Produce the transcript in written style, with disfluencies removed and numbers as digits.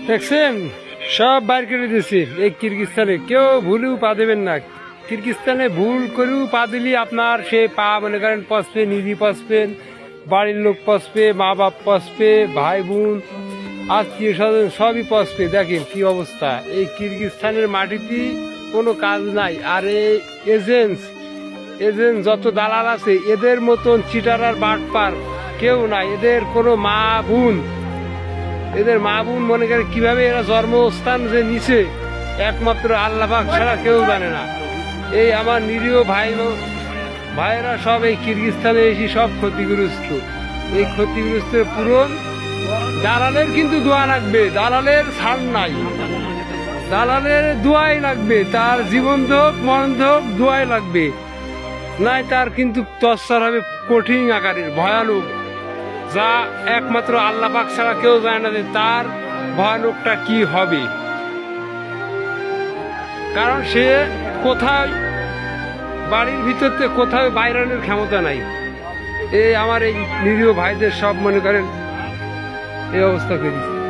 দেখছেন সব বাইর করে দিয়েছে এই কিরগিস্তানে, কেউ ভুলেও পা দেবেন না। কিরগিস্তানে ভুল করেও পা দিলে আপনার সে পা মনে করেন পচবে, নিজে পচবেন, বাড়ির লোক পচবে, মা বাপ পচবে, ভাই বোন আত্মীয় স্বজন সবই পচবে। দেখেন কি অবস্থা, এই কিরগিস্তানের মাটিতে কোনো কাজ নাই। আর এই এজেন্ট যত দালাল আছে এদের মতন চিটার আর বাটপার কেউ নাই। এদের কোনো মা বোন মনে করে কিভাবে এরা জন্মস্থান যে নিচে একমাত্র আল্লাহ পাক ছাড়া কেউ জানে না। এই আমার নিরীহ ভাইয়েরা সব এই কিরগিস্তানে এসে সব ক্ষতিগ্রস্ত। এই ক্ষতিগ্রস্তের পূরণ দালালের কিন্তু দোয়া লাগবে, দালালের ছাড় নাই, দালালের দোয়াই লাগবে, তার জীবন হোক মরণ হোক দোয়াই লাগবে, নাই তার কিন্তু তৎসর হবে কঠিন আকারের ভয়ানক, যা একমাত্র আল্লাহ পাক ছাড়া কেউ জানে না যে তার ভয়ানকটা কি হবে। কারণ সে কোথায় বাড়ির ভিতরতে কোথাও বাইরানোর ক্ষমতা নাই। এই আমার এই নিরীহ ভাইদের সব মনে করেন এই অবস্থা করেছে।